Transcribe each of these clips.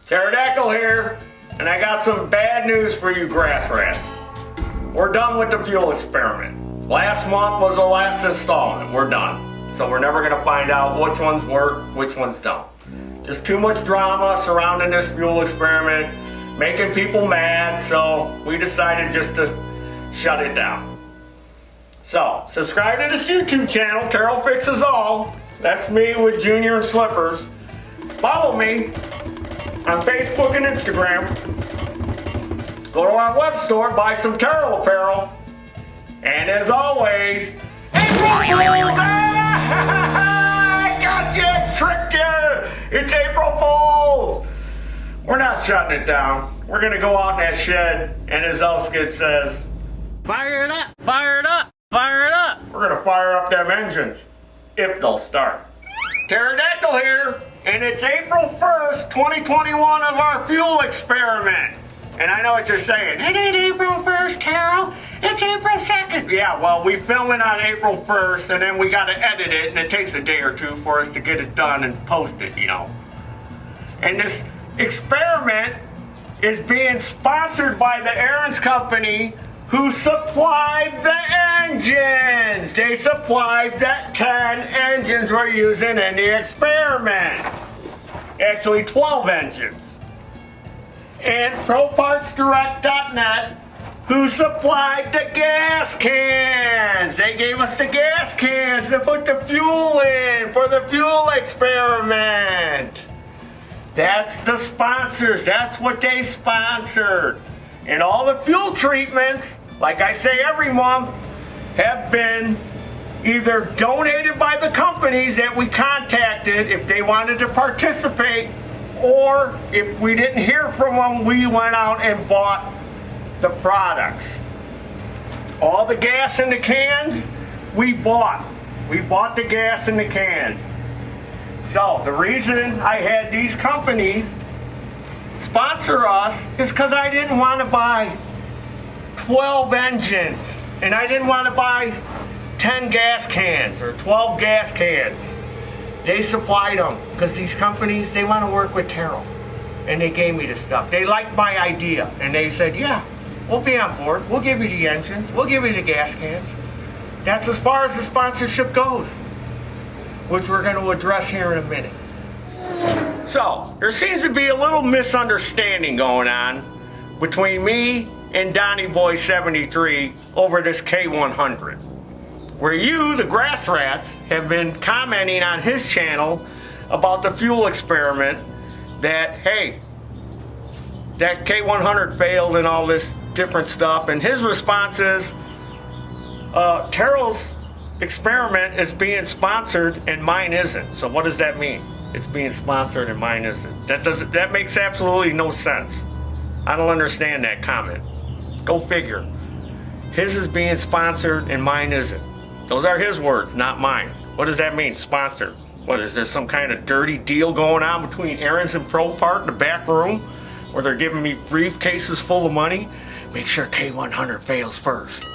Pterodactyl here, and I got some bad news for you grass rats. We're done with the fuel experiment. Last month was the last installment. We're done. So we're never gonna find out which ones work, which ones don't. Just too much drama surrounding this fuel experiment, making people mad, so we decided just to shut it down. So, subscribe to this YouTube channel, Taryl Fixes All. That's me with Junior and Slippers. Follow me on Facebook and Instagram. Go to our web store, buy some Taryl apparel. And as always, April Fools! I got you, tricked you! It's April Fools! We're not shutting it down. We're gonna go out in that shed, and as Elskid says, fire it up, fire it up, fire it up. We're gonna fire up them engines, if they'll start. Pterodactyl here, and it's April 1st, 2021 of our fuel experiment. And I know what you're saying. It ain't April 1st, Taryl. It's April 2nd. Yeah, well, we film it on April 1st, and then we gotta edit it, and it takes a day or two for us to get it done and post it, you know. And this experiment is being sponsored by the Aaron's Company, who supplied the engines. They supplied the 10 engines we're using in the experiment. Actually, 12 engines. And ProPartsDirect.net, who supplied the gas cans. They gave us the gas cans to put the fuel in for the fuel experiment. That's the sponsors. That's what they sponsored. And all the fuel treatments, like I say every month, have been either donated by the companies that we contacted if they wanted to participate, or if we didn't hear from them, we went out and bought the products. All the gas in the cans, we bought. We bought the gas in the cans. So the reason I had these companies sponsor us is because I didn't want to buy 12 engines, and I didn't want to buy 10 gas cans or 12 gas cans. They supplied them because these companies, they want to work with Taryl, and they gave me the stuff. They liked my idea, and they said, yeah, we'll be on board. We'll give you the engines. We'll give you the gas cans. That's as far as the sponsorship goes, which we're going to address here in a minute. So, there seems to be a little misunderstanding going on between me and Donnie Boy 73 over this K100. Where you, the grass rats, have been commenting on his channel about the fuel experiment that, hey, that K100 failed and all this different stuff. And his response is, Taryl's experiment is being sponsored and mine isn't. So what does that mean? It's being sponsored and mine isn't. That makes absolutely no sense. I don't understand that comment. Go figure. His is being sponsored and mine isn't. Those are his words, not mine. What does that mean, sponsored? What, is there some kind of dirty deal going on between Aaron's and ProPart in the back room where they're giving me briefcases full of money? Make sure K100 fails first.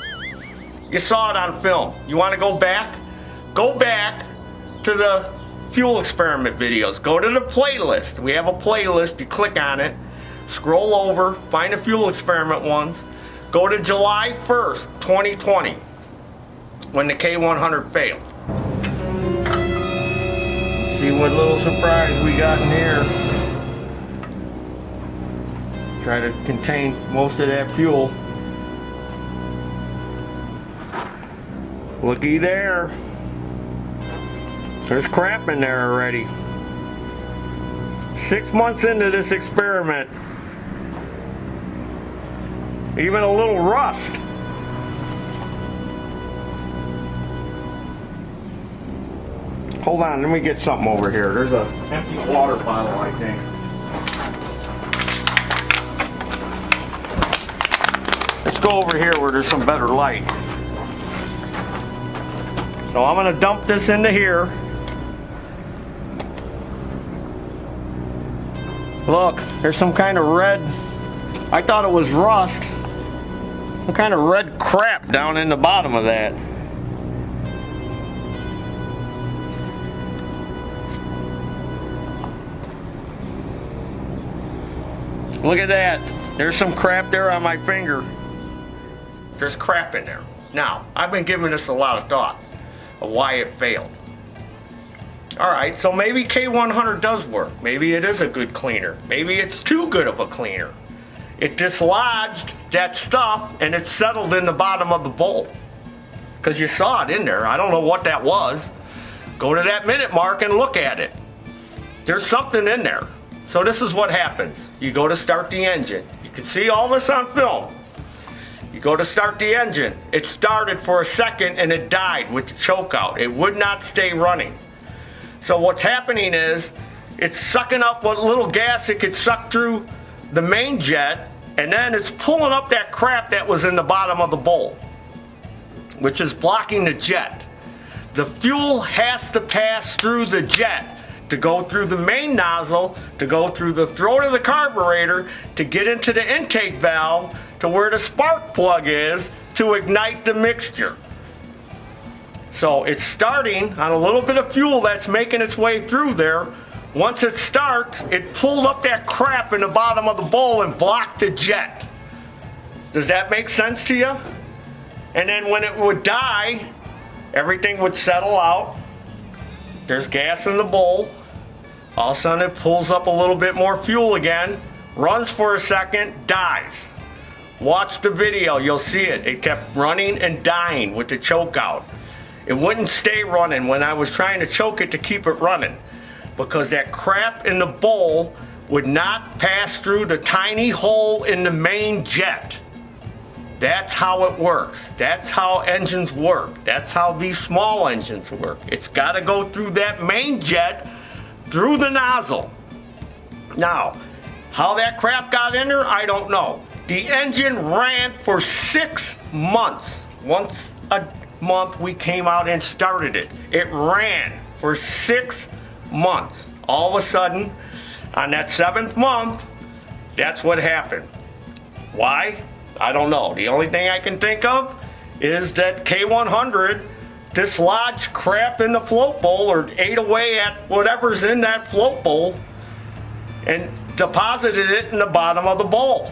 You saw it on film. You want to go back? Go back to the fuel experiment videos. Go to the playlist. We have a playlist. You click on it, scroll over, find the fuel experiment ones. Go to July 1st, 2020, when the K100 failed. See what little surprise we got in here. Try to contain most of that fuel. Looky there. There's crap in there already. 6 months into this experiment. Even a little rust. Hold on, let me get something over here. There's an empty water bottle, I think. Let's go over here where there's some better light. So I'm gonna dump this into here. Look, there's some kind of red, I thought it was rust. Some kind of red crap down in the bottom of that. Look at that. There's some crap there on my finger. There's crap in there. Now, I've been giving this a lot of thought of why it failed. Alright, so maybe K100 does work. Maybe it is a good cleaner. Maybe it's too good of a cleaner. It dislodged that stuff and it settled in the bottom of the bowl. Because you saw it in there. I don't know what that was. Go to that minute mark and look at it. There's something in there. So this is what happens. You go to start the engine. You can see all this on film. You go to start the engine. It started for a second and it died with the choke out. It would not stay running. So what's happening is it's sucking up what little gas it could suck through the main jet, and then it's pulling up that crap that was in the bottom of the bowl, which is blocking the jet. The fuel has to pass through the jet to go through the main nozzle, to go through the throat of the carburetor, to get into the intake valve, to where the spark plug is, to ignite the mixture. So it's starting on a little bit of fuel that's making its way through there. Once it starts, it pulled up that crap in the bottom of the bowl and blocked the jet. Does that make sense to you? And then when it would die, everything would settle out. There's gas in the bowl. All of a sudden it pulls up a little bit more fuel again, runs for a second, dies. Watch the video, you'll see it. It kept running and dying with the choke out. It wouldn't stay running when I was trying to choke it to keep it running, because that crap in the bowl would not pass through the tiny hole in the main jet. That's how it works. That's how engines work. That's how these small engines work. It's got to go through that main jet, through the nozzle. Now, how that crap got in there, I don't know. The engine ran for 6 months. Once a month we came out and started it. It ran for 6 months. All of a sudden, on that 7th month, that's what happened. Why? I don't know. The only thing I can think of is that K100 dislodged crap in the float bowl, or ate away at whatever's in that float bowl and deposited it in the bottom of the bowl.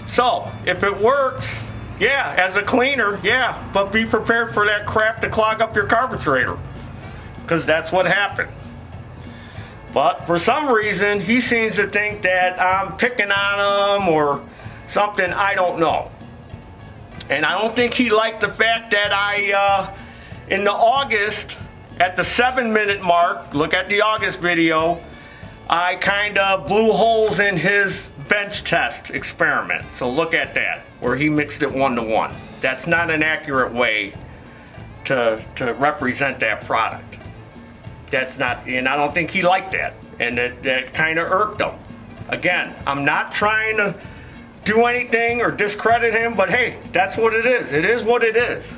So, if it works, yeah, as a cleaner, yeah, but be prepared for that crap to clog up your carburetor, because that's what happened. But for some reason, he seems to think that I'm picking on him or something, I don't know. And I don't think he liked the fact that I, in the August, at the 7-minute mark, look at the August video, I kind of blew holes in his bench test experiment. So look at that, where he mixed it 1-to-1. That's not an accurate way to represent that product. That's not, and I don't think he liked that. And that kind of irked him. Again, I'm not trying to do anything or discredit him, but hey, that's what it is. It is what it is.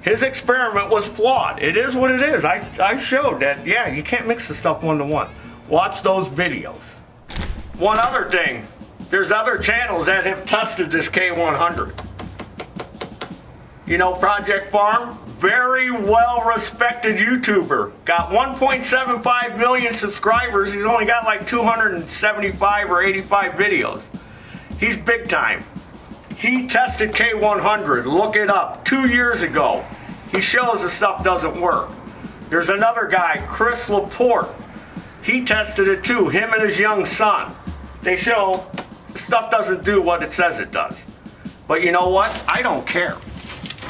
His experiment was flawed. It is what it is. I showed that, yeah, you can't mix the stuff 1-to-1. Watch those videos. One other thing, there's other channels that have tested this K100. You know Project Farm? Very well respected YouTuber. Got 1.75 million subscribers. He's only got like 275 or 85 videos. He's big time. He tested K100. Look it up. 2 years ago. He shows the stuff doesn't work. There's another guy, Chris Laporte. He tested it too, him and his young son. They show the stuff doesn't do what it says it does. But you know what? I don't care.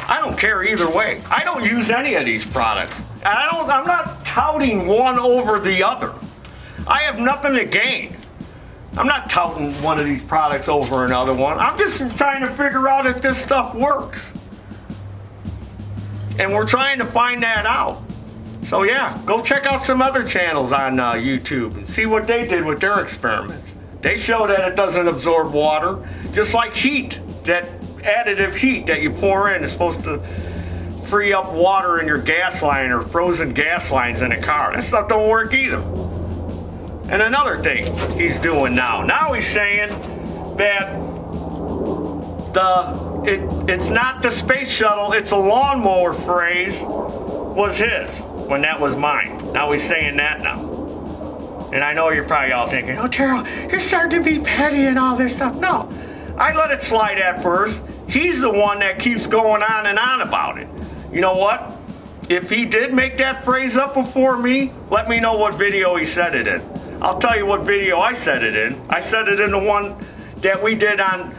I don't care either way. I don't use any of these products. And I'm not touting one over the other. I have nothing to gain. I'm not touting one of these products over another one. I'm just trying to figure out if this stuff works. And we're trying to find that out. So yeah, go check out some other channels on YouTube and see what they did with their experiments. They show that it doesn't absorb water, just like heat. That additive heat that you pour in is supposed to free up water in your gas line or frozen gas lines in a car. That stuff don't work either. And another thing he's doing now he's saying that it's not the space shuttle, it's a lawnmower phrase was his when that was mine. Now he's saying that now. And I know you're probably all thinking, oh, Taryl, you're starting to be petty and all this stuff. No, I let it slide at first. He's the one that keeps going on and on about it. You know what? If he did make that phrase up before me, let me know what video he said it in. I'll tell you what video I said it in. I said it in the one that we did on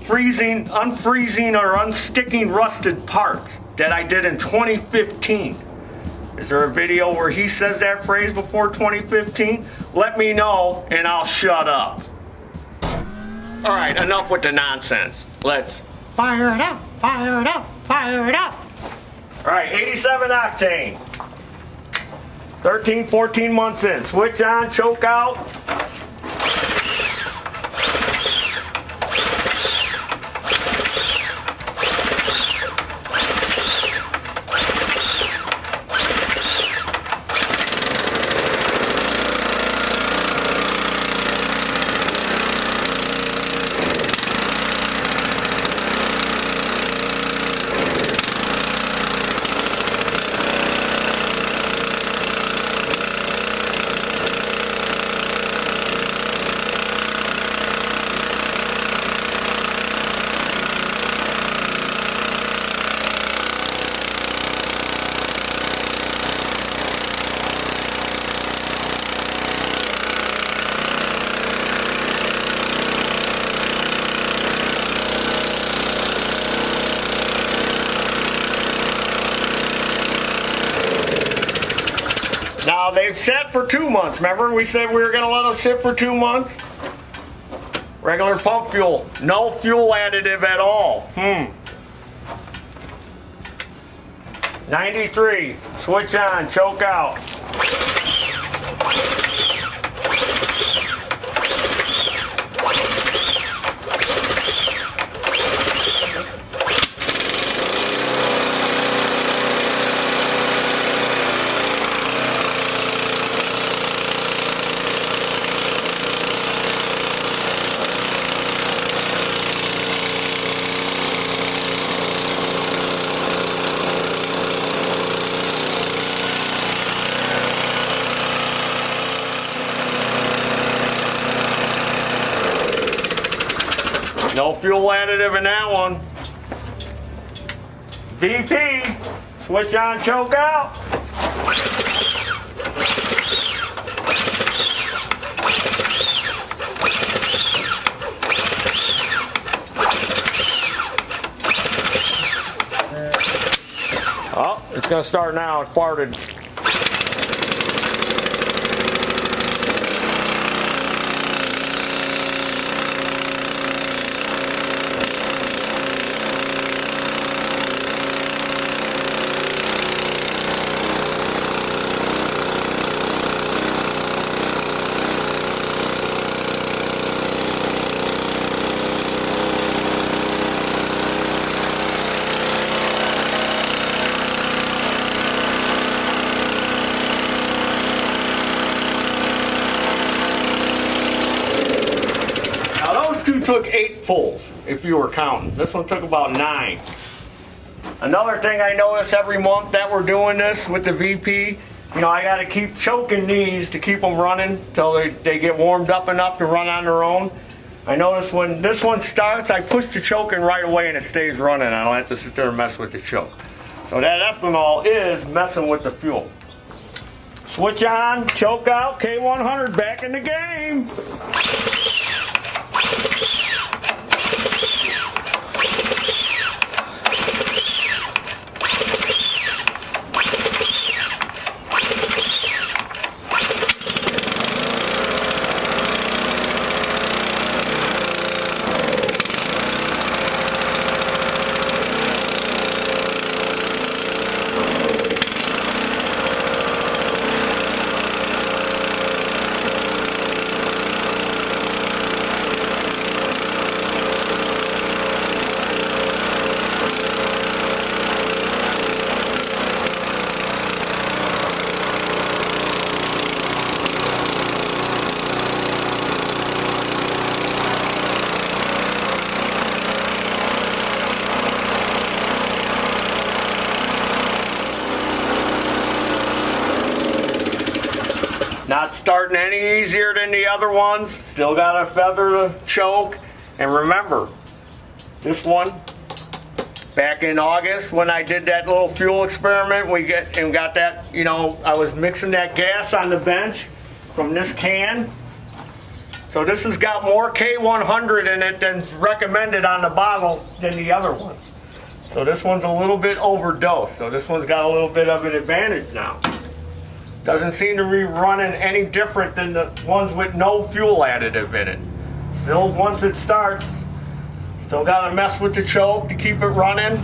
unfreezing or unsticking rusted parts that I did in 2015. Is there a video where he says that phrase before 2015? Let me know and I'll shut up. All right, enough with the nonsense. Let's fire it up, fire it up, fire it up. All right, 87 octane. 13, 14 months in. Switch on, choke out. Now they've sat for 2 months. Remember we said we were going to let them sit for 2 months? Regular pump fuel. No fuel additive at all. 93. Switch on. Choke out. No fuel additive in that one. VP, switch on, choke out. Oh, it's gonna start now. It farted. Took 8 pulls if you were counting. This one took about 9. Another thing I notice every month that we're doing this with the VP, you know, I got to keep choking these to keep them running till they get warmed up enough to run on their own. I notice when this one starts, I push the choking right away and it stays running. I don't have to sit there and mess with the choke. So that ethanol is messing with the fuel. Switch on, choke out, K100 back in the game. easier than the other ones. Still got to feather the choke. And remember, this one, back in August when I did that little fuel experiment, we got that, you know, I was mixing that gas on the bench from this can. So this has got more K100 in it than recommended on the bottle than the other ones. So this one's a little bit overdosed. So this one's got a little bit of an advantage now. Doesn't seem to be running any different than the ones with no fuel additive in it. Still, once it starts, still got to mess with the choke to keep it running.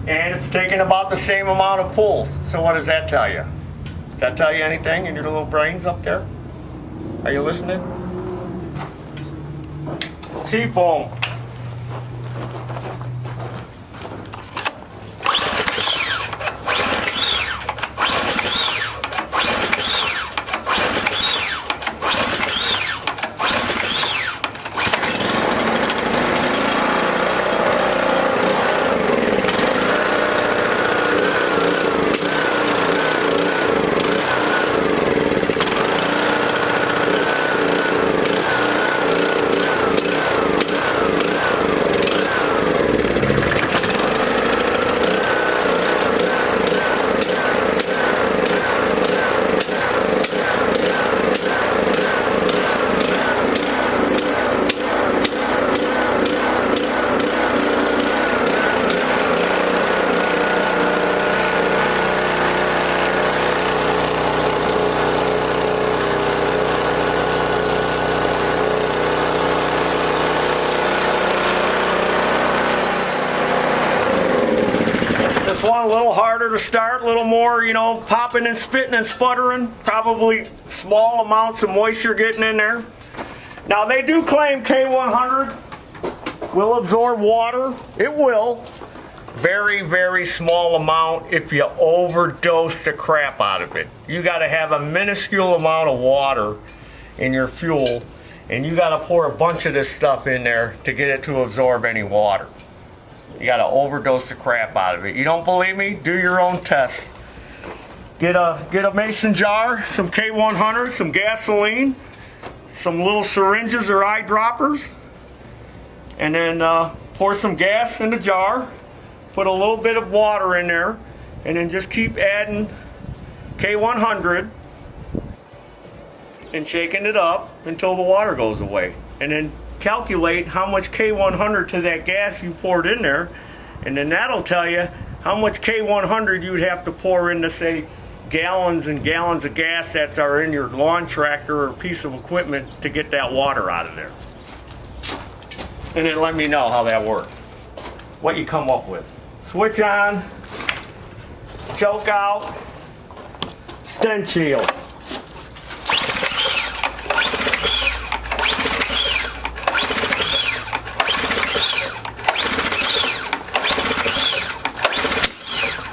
And it's taking about the same amount of pulls. So what does that tell you? Does that tell you anything in your little brains up there? Are you listening? Seafoam. One a little harder to start, a little more, you know, popping and spitting and sputtering. Probably small amounts of moisture getting in there. Now they do claim K100 will absorb water. It will. Very, very small amount if you overdose the crap out of it. You got to have a minuscule amount of water in your fuel, and you got to pour a bunch of this stuff in there to get it to absorb any water. You got to overdose the crap out of it. You don't believe me? Do your own test. Get a mason jar, some K100, some gasoline, some little syringes or eyedroppers, and then pour some gas in the jar. Put a little bit of water in there, and then just keep adding K100 and shaking it up until the water goes away. And then calculate how much K100 to that gas you poured in there, and then that'll tell you how much K100 you'd have to pour into, say, gallons and gallons of gas that are in your lawn tractor or piece of equipment to get that water out of there. And then let me know how that works, what you come up with. Switch on, choke out, Stens Shield.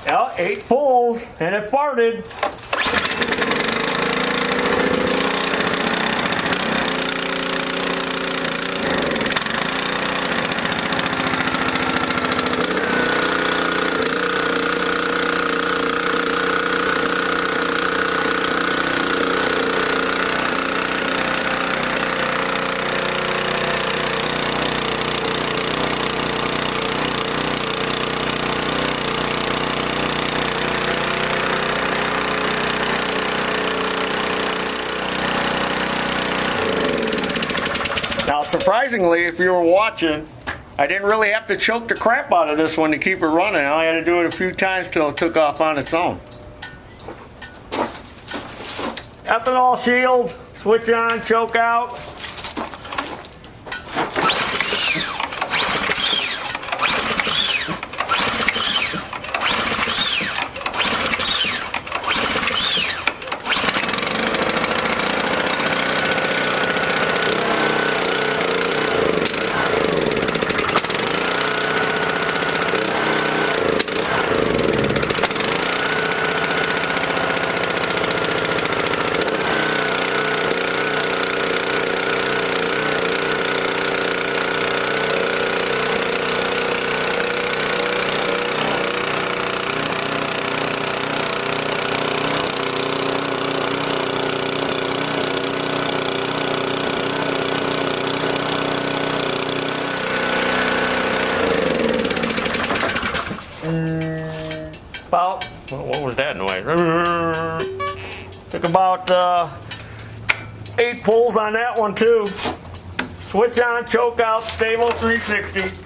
Well, 8 pulls, and it farted. Now, surprisingly, if you were watching, I didn't really have to choke the crap out of this one to keep it running. I had to do it a few times till it took off on its own. Ethanol Shield, switch on, choke out. What was that noise? Took about 8 pulls on that one too. Switch on, choke out, stabil 360.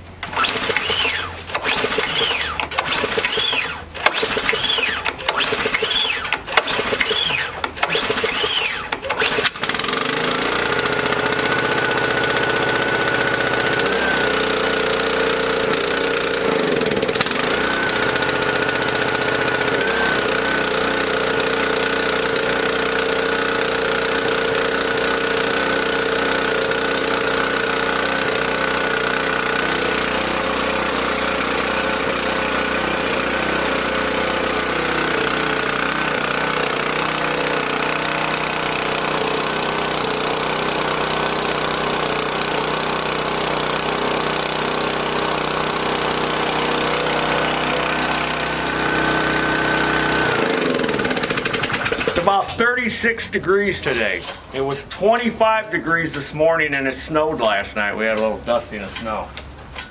About 36 degrees today. It was 25 degrees this morning and it snowed last night. We had a little dusting of snow.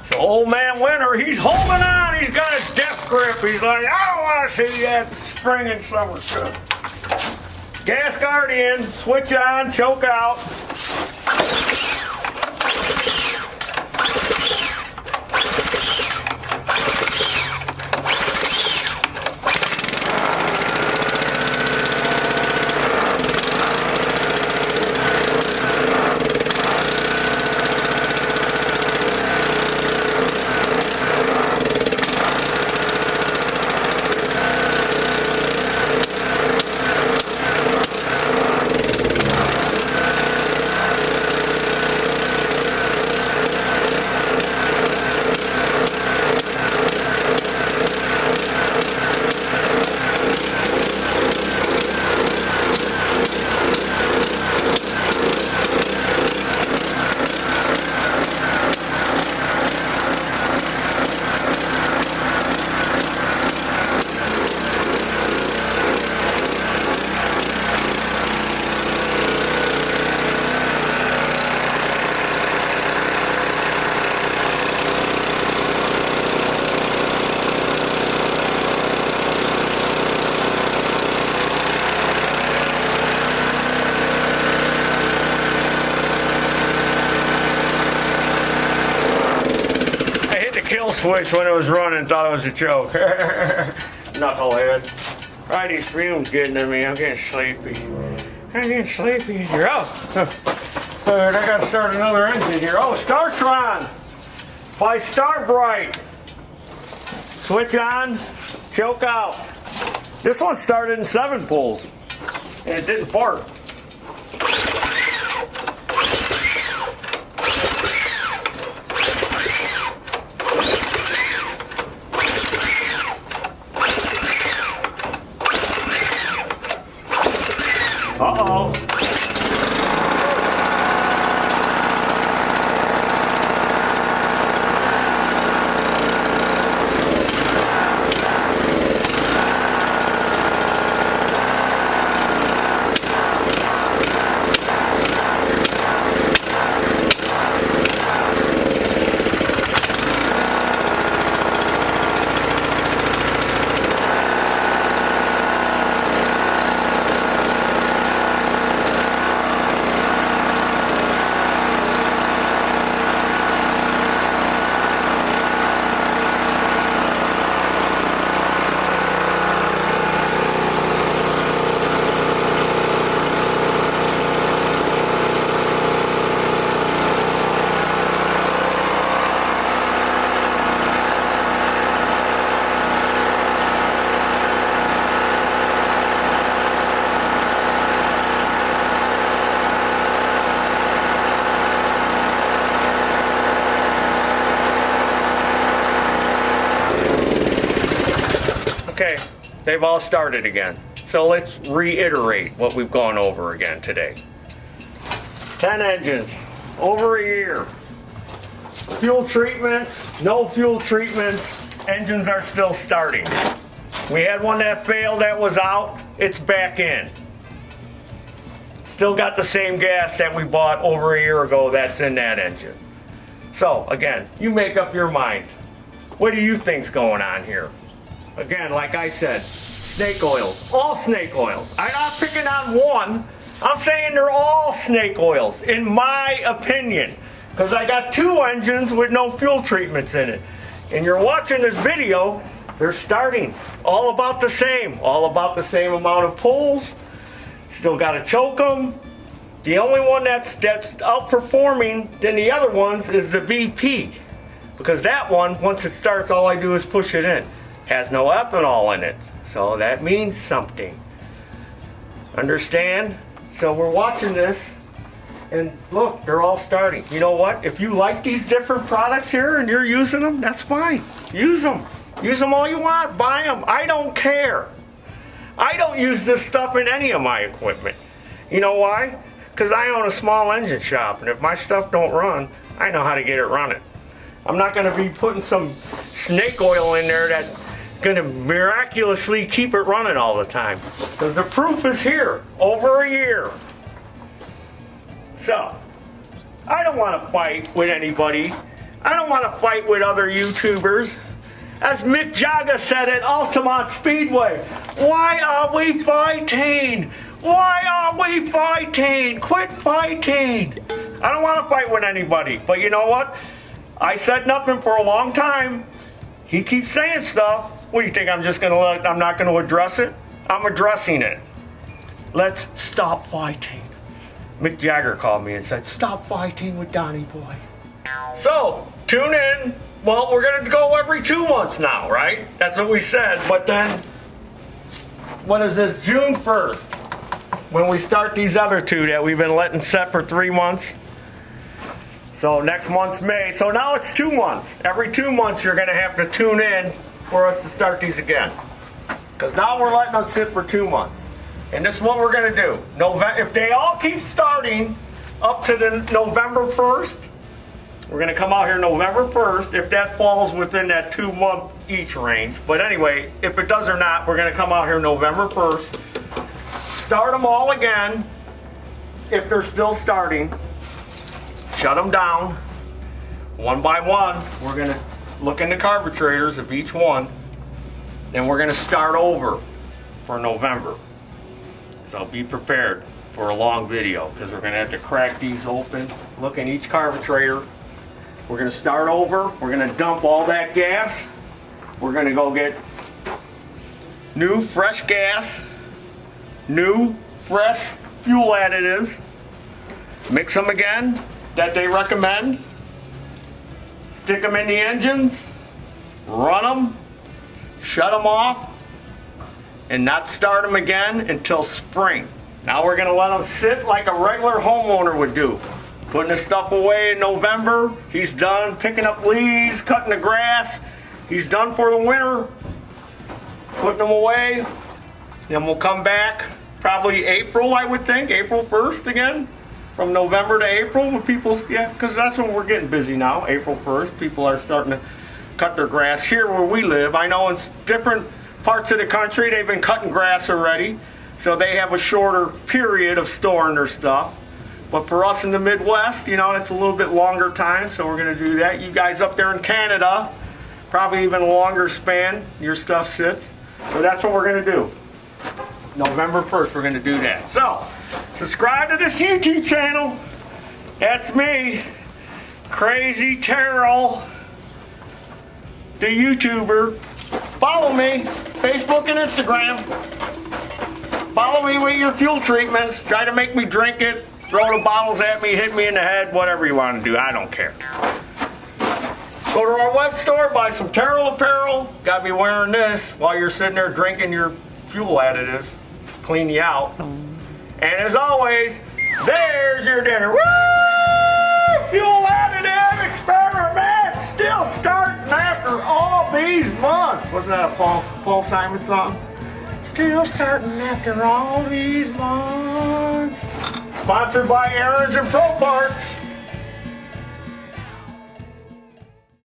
So old man Winter, he's holding on. He's got his death grip. He's like, I don't want to see that spring and summer stuff. Gas guard in, switch on, choke out. Switch when it was running, thought it was a joke. Knucklehead. Right, these fumes getting to me. I'm getting sleepy. You're out. I gotta start another engine here. Oh, Tron by Starbright. Switch on, choke out. This one started in 7 pulls, and it didn't fart. Uh-oh. Okay, they've all started again. So let's reiterate what we've gone over again today. 10 engines, over a year. Fuel treatments, no fuel treatments, engines are still starting. We had one that failed that was out, it's back in. Still got the same gas that we bought over a year ago that's in that engine. So again, you make up your mind. What do you think's going on here? Again, like I said, snake oils. All snake oils. I'm not picking on one. I'm saying they're all snake oils, in my opinion. Because I got 2 engines with no fuel treatments in it. And you're watching this video, they're starting. All about the same. All about the same amount of pulls. Still got to choke them. The only one that's outperforming than the other ones is the VP. Because that one, once it starts, all I do is push it in. Has no ethanol in it. So that means something. Understand? So we're watching this, and look, they're all starting. You know what? If you like these different products here and you're using them, that's fine. Use them. Use them all you want. Buy them. I don't care. I don't use this stuff in any of my equipment. You know why? Because I own a small engine shop, and if my stuff don't run, I know how to get it running. I'm not going to be putting some snake oil in there that's going to miraculously keep it running all the time. Because the proof is here, over a year. So, I don't want to fight with anybody. I don't want to fight with other YouTubers. As Mick Jagger said at Altamont Speedway, why are we fighting? Why are we fighting? Quit fighting. I don't want to fight with anybody. But you know what? I said nothing for a long time. He keeps saying stuff. What do you think? I'm not going to address it? I'm addressing it. Let's stop fighting. Mick Jagger called me and said, stop fighting with Donnie Boy. So, tune in. Well, we're going to go every 2 months now, right? That's what we said. But then, what is this? June 1st. When we start these other 2 that we've been letting set for 3 months. So next month's May. So now it's 2 months. Every 2 months you're going to have to tune in for us to start these again. Because now we're letting them sit for 2 months. And this is what we're going to do. If they all keep starting up to the November 1st, we're going to come out here November 1st, if that falls within that 2 month each range. But anyway, if it does or not, we're going to come out here November 1st, start them all again. If they're still starting, shut them down one by one. We're going to look in the carburetors of each one. Then we're going to start over for November. So be prepared for a long video because we're going to have to crack these open, look in each carburetor. We're going to start over. We're going to dump all that gas. We're going to go get new fresh gas, new fresh fuel additives, mix them again that they recommend, stick them in the engines, run them, shut them off, and not start them again until spring. Now we're going to let them sit like a regular homeowner would do. Putting the stuff away in November. He's done picking up leaves, cutting the grass. He's done for the winter. Putting them away. Then we'll come back probably April, I would think. April 1st again. From November to April when people, because that's when we're getting busy now. April 1st. People are starting to cut their grass here where we live. I know in different parts of the country they've been cutting grass already. So they have a shorter period of storing their stuff. But for us in the Midwest, it's a little bit longer time, so we're going to do that. You guys up there in Canada, probably even a longer span, your stuff sits. So that's what we're going to do. November 1st, we're going to do that. So, subscribe to this YouTube channel. That's me, Crazy Taryl, the YouTuber. Follow me, Facebook and Instagram. Follow me with your fuel treatments. Try to make me drink it. Throw the bottles at me, hit me in the head, whatever you want to do. I don't care. Go to our web store, buy some Taryl Apparel. Got to be wearing this while you're sitting there drinking your fuel additives. Clean you out. And as always, there's your dinner. Woo! Fuel additive experiment still starting after all these months. Wasn't that a Paul Simon song? Still starting after all these months. Sponsored by Aaron's and Pro Parts.